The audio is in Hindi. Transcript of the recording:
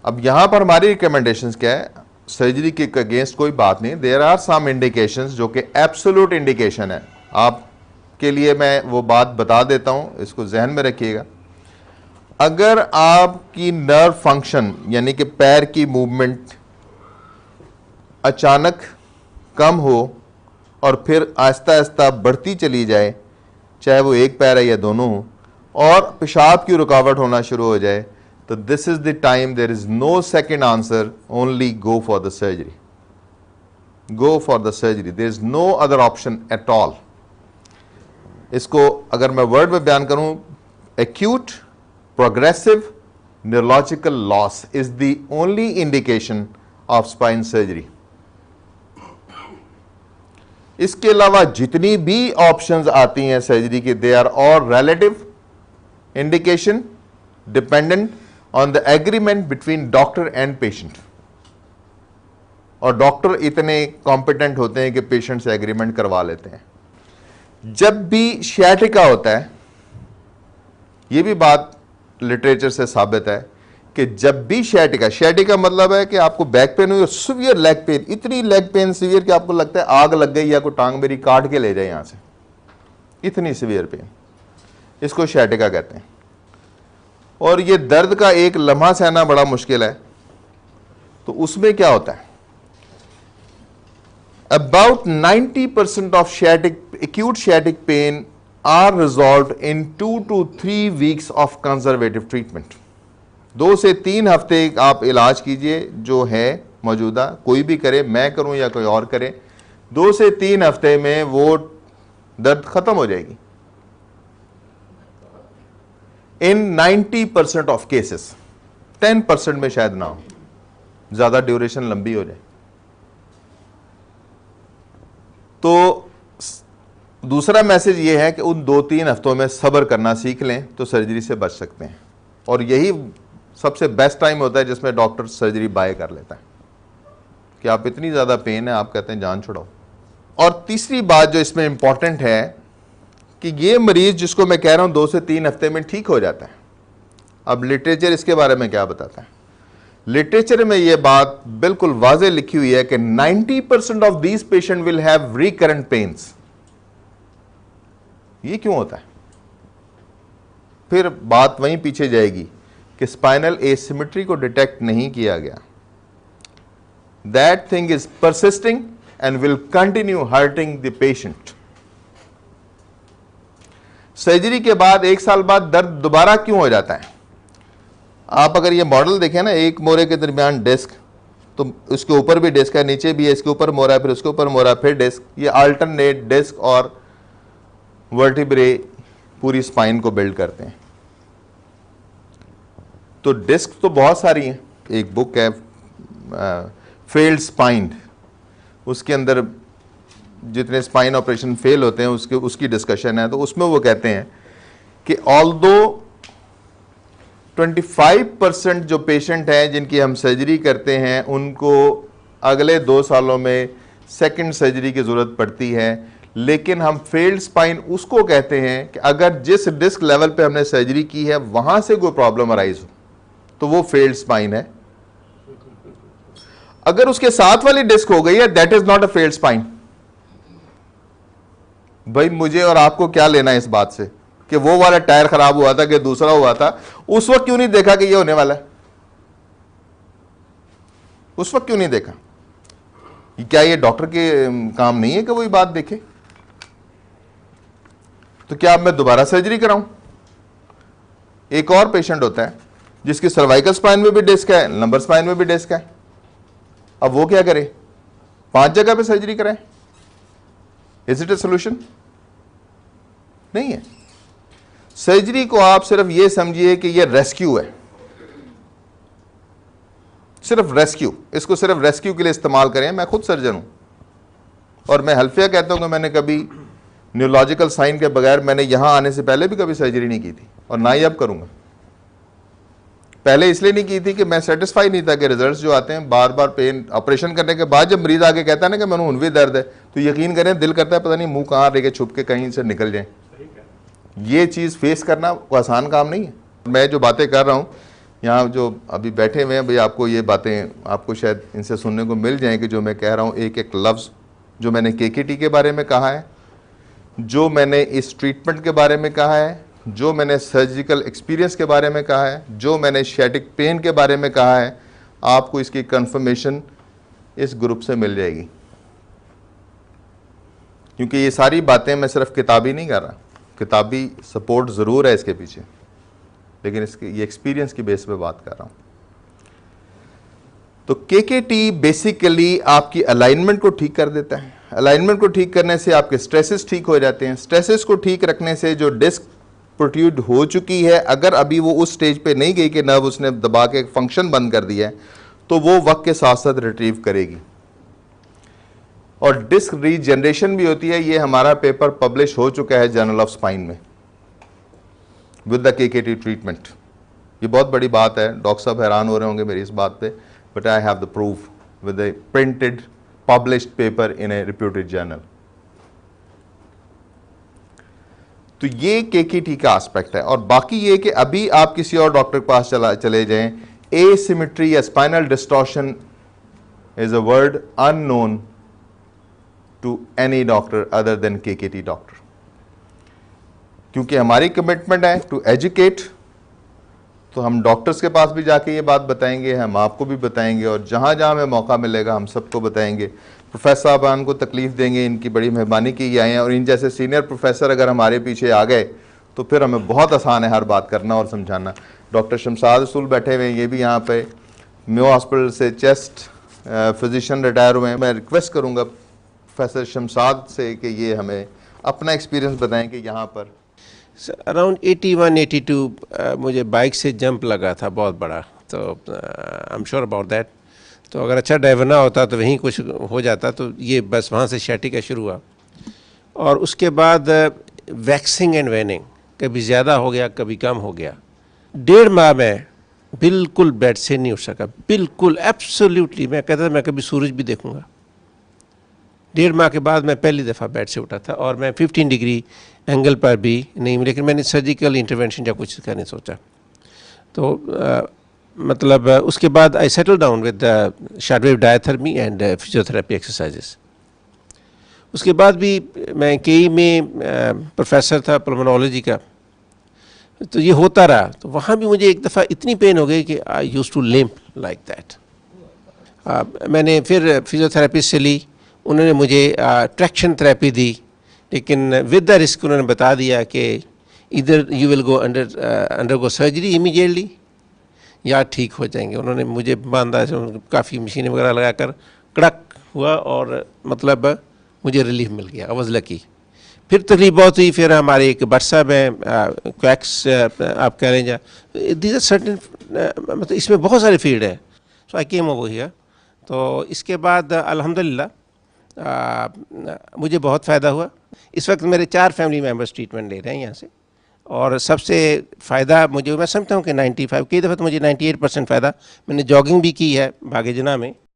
अब यहाँ पर हमारी रिकमेंडेशंस क्या है, सर्जरी के अगेंस्ट कोई बात नहीं, देयर आर सम इंडिकेशंस जो कि एब्सोल्यूट इंडिकेशन है। आपके लिए मैं वो बात बता देता हूँ, इसको जहन में रखिएगा। अगर आपकी नर्व फंक्शन यानी कि पैर की मूवमेंट अचानक कम हो और फिर आहिस्ता आहिस्ता बढ़ती चली जाए, चाहे वो एक पैर है या दोनों हो, और पेशाब की रुकावट होना शुरू हो जाए, तो this is the time, there is no second answer, only go for the surgery, go for the surgery, there is no other option at all. इसको अगर मैं वर्ड में बयान करूं, acute progressive neurological loss is the only indication of spine surgery. इसके अलावा जितनी भी ऑप्शंस आती हैं सर्जरी की, they are all relative indication dependent on the agreement between doctor and patient, और डॉक्टर इतने कॉम्पिटेंट होते हैं कि पेशेंट से एग्रीमेंट करवा लेते हैं। जब भी शियाटिका होता है, यह भी बात लिटरेचर से साबित है कि जब भी शियाटिका मतलब है कि आपको बैक पेन हुई और सीवियर लेग पेन, इतनी लेग पेन सीवियर कि आपको लगता है आग लग गई या कोई टांग मेरी काट के ले जाए यहां से, इतनी सीवियर पेन, इसको शियाटिका कहते हैं। और ये दर्द का एक लम्हा सहना बड़ा मुश्किल है। तो उसमें क्या होता है, about 90% of acute sciatic pain are resolved in 2 to 3 weeks of conservative treatment। 2 से 3 हफ्ते आप इलाज कीजिए जो है मौजूदा, कोई भी करे, मैं करूं या कोई और करे, 2 से 3 हफ्ते में वो दर्द खत्म हो जाएगी। इन 90% ऑफ केसेस, 10% में शायद ना हो, ज्यादा ड्यूरेशन लंबी हो जाए। तो दूसरा मैसेज ये है कि उन 2-3 हफ्तों में सब्र करना सीख लें तो सर्जरी से बच सकते हैं, और यही सबसे बेस्ट टाइम होता है जिसमें डॉक्टर सर्जरी बाय कर लेता है कि आप इतनी ज़्यादा पेन है, आप कहते हैं जान छुड़ाओ। और तीसरी बात जो इसमें इंपॉर्टेंट है कि ये मरीज जिसको मैं कह रहा हूँ 2 से 3 हफ्ते में ठीक हो जाता है। अब लिटरेचर इसके बारे में क्या बताता है, लिटरेचर में ये बात बिल्कुल वाज़ेह लिखी हुई है कि 90% of these patient will have recurrent pains. ये क्यों होता है? फिर बात वहीं पीछे जाएगी कि स्पाइनल एसिमेट्री को डिटेक्ट नहीं किया गया, that thing is persisting and will continue hurting the patient. Surgery के बाद 1 साल बाद दर्द दोबारा क्यों हो जाता है? आप अगर ये मॉडल देखें ना, एक मोरे के दरमियान डिस्क, तो उसके ऊपर भी डिस्क है, नीचे भी है, इसके ऊपर मोरा है, फिर उसके ऊपर मोरा, फिर डिस्क, ये अल्टरनेट डिस्क और वर्टिब्रे पूरी स्पाइन को बिल्ड करते हैं। तो डिस्क तो बहुत सारी हैं, एक बुक है फेल्ड स्पाइन, उसके अंदर जितने स्पाइन ऑपरेशन फेल होते हैं उसकी डिस्कशन है। तो उसमें वो कहते हैं कि ऑल्दो 25% जो पेशेंट हैं जिनकी हम सर्जरी करते हैं उनको अगले 2 सालों में सेकंड सर्जरी की ज़रूरत पड़ती है, लेकिन हम फेल्ड स्पाइन उसको कहते हैं कि अगर जिस डिस्क लेवल पे हमने सर्जरी की है वहां से कोई प्रॉब्लम अराइज हो तो वो फेल्ड स्पाइन है। अगर उसके साथ वाली डिस्क हो गई है, that is not a failed spine. भाई मुझे और आपको क्या लेना है इस बात से कि वो वाला टायर खराब हुआ था कि दूसरा हुआ था, उस वक्त क्यों नहीं देखा कि ये होने वाला है? उस वक्त क्यों नहीं देखा? क्या ये डॉक्टर के काम नहीं है कि वो ये बात देखे? तो क्या अब मैं दोबारा सर्जरी कराऊं? एक और पेशेंट होता है जिसकी सर्वाइकल स्पाइन में भी डिस्क है, लंबर स्पाइन में भी डिस्क है, अब वो क्या करे? 5 जगह पे सर्जरी कराए? Is it a solution? नहीं है। सर्जरी को आप सिर्फ ये समझिए कि ये रेस्क्यू है, सिर्फ रेस्क्यू, इसको सिर्फ रेस्क्यू के लिए इस्तेमाल करें। मैं खुद सर्जन हूं और मैं हल्फिया कहता हूं कि मैंने कभी न्यूरोलॉजिकल साइन के बगैर, मैंने यहां आने से पहले भी कभी सर्जरी नहीं की थी और ना ही अब करूंगा। पहले इसलिए नहीं की थी कि मैं सेटिस्फाई नहीं था कि रिजल्ट्स जो आते हैं बार बार पेन, ऑपरेशन करने के बाद जब मरीज आके कहता है ना कि मैंने उन भी दर्द है, तो यकीन करें दिल करता है पता नहीं मुंह कहाँ लेके छुप के कहीं से निकल जाए। ये चीज़ फेस करना कोई आसान काम नहीं है। मैं जो बातें कर रहा हूँ यहाँ जो अभी बैठे हुए हैं भाई, आपको ये बातें आपको शायद इनसे सुनने को मिल जाएं कि जो मैं कह रहा हूँ एक एक लफ्ज़ जो मैंने केकेटी के बारे में कहा है, जो मैंने इस ट्रीटमेंट के बारे में कहा है, जो मैंने सर्जिकल एक्सपीरियंस के बारे में कहा है, जो मैंने शैटिक पेन के बारे में कहा है, आपको इसकी कंफर्मेशन इस ग्रुप से मिल जाएगी। क्योंकि ये सारी बातें मैं सिर्फ किताबी नहीं कर रहा, किताबी सपोर्ट ज़रूर है इसके पीछे, लेकिन इसके ये एक्सपीरियंस की बेस पे बात कर रहा हूँ। तो केकेटी बेसिकली आपकी अलाइनमेंट को ठीक कर देता है। अलाइनमेंट को ठीक करने से आपके स्ट्रेसेस ठीक हो जाते हैं। स्ट्रेसेस को ठीक रखने से जो डिस्क प्रोट्रूड हो चुकी है, अगर अभी वो उस स्टेज पे नहीं गई कि नर्व उसने दबा के फंक्शन बंद कर दिया है, तो वो वक्त के साथ साथ रिट्रीव करेगी। और डिस्क रीजनरेशन भी होती है। ये हमारा पेपर पब्लिश हो चुका है जर्नल ऑफ स्पाइन में विद द केकेटी ट्रीटमेंट। ये बहुत बड़ी बात है, डॉक्टर साहब हैरान हो रहे होंगे मेरी इस बात पे, but I have the proof with the printed published paper in A reputed journal. तो ये केकेटी का एस्पेक्ट है। और बाकी ये कि अभी आप किसी और डॉक्टर के पास चले जाएं, एसिमेट्री या spinal distortion is a word unknown to any doctor other than KKT doctor. क्योंकि हमारी कमिटमेंट है टू एजुकेट, तो हम डॉक्टर्स के पास भी जाके ये बात बताएंगे, हम आपको भी बताएंगे, और जहाँ जहाँ हमें मौका मिलेगा हम सबको बताएंगे। प्रोफेसर साहबान को तकलीफ़ देंगे, इनकी बड़ी मेहरबानी की आए हैं, और इन जैसे सीनियर प्रोफेसर अगर हमारे पीछे आ गए तो फिर हमें बहुत आसान है हर बात करना और समझाना। डॉक्टर शमशाद रसूल बैठे हुए हैं, ये भी यहाँ पे मेयो हॉस्पिटल से चेस्ट फिजिशियन रिटायर हुए हैं। मैं रिक्वेस्ट करूँगा प्रोफेसर शमशाद से कि ये हमें अपना एक्सपीरियंस बताएं कि यहाँ पर अराउंड 81-82 मुझे बाइक से जंप लगा था बहुत बड़ा, तो I am sure about that. तो अगर अच्छा ड्राइवर ना होता तो वहीं कुछ हो जाता, तो ये बस वहाँ से शैटिका शुरू हुआ। और उसके बाद वैक्सिंग एंड वेनिंग, कभी ज़्यादा हो गया कभी कम हो गया। 1.5 माह में बिल्कुल बेड से नहीं उठ सका, बिल्कुल एब्सोल्युटली। मैं कहता था मैं कभी सूरज भी देखूंगा। 1.5 माह के बाद मैं पहली दफ़ा बेड से उठा था, और मैं 15 डिग्री एंगल पर भी नहीं, लेकिन मैंने सर्जिकल इंटरवेंशन या कुछ का नहीं सोचा। तो मतलब उसके बाद I settle down with shortwave diathermy and physiotherapy exercises. उसके बाद भी मैं केई में प्रोफेसर था पल्मोनोलॉजी का, तो ये होता रहा। तो वहाँ भी मुझे एक दफ़ा इतनी पेन हो गई कि I used to limp like that. मैंने फिर फिजियोथेरेपिस्ट से ली, उन्होंने मुझे ट्रैक्शन थेरेपी दी, लेकिन विद द रिस्क उन्होंने बता दिया कि इधर you will go undergo surgery immediately या ठीक हो जाएंगे। उन्होंने मुझे बांधा, काफ़ी मशीनें वगैरह लगाकर कड़क हुआ, और मतलब मुझे रिलीफ मिल गया। I was lucky. फिर तकलीफ बहुत हुई। फिर हमारे एक बट साहब हैं, क्वैक्स आप कह रहे हैं, दीज आर सर्टेन, मतलब इसमें बहुत सारे फील्ड हैं। सो आई केम ओवर हियर। तो इसके बाद अल्हम्दुलिल्लाह मुझे बहुत फ़ायदा हुआ। इस वक्त मेरे 4 फैमिली मेम्बर्स ट्रीटमेंट ले रहे हैं यहाँ से, और सबसे फ़ायदा मुझे, मैं समझता हूँ कि 95, कई दफ़ा तो मुझे 98% फ़ायदा। मैंने जॉगिंग भी की है भागे जना में,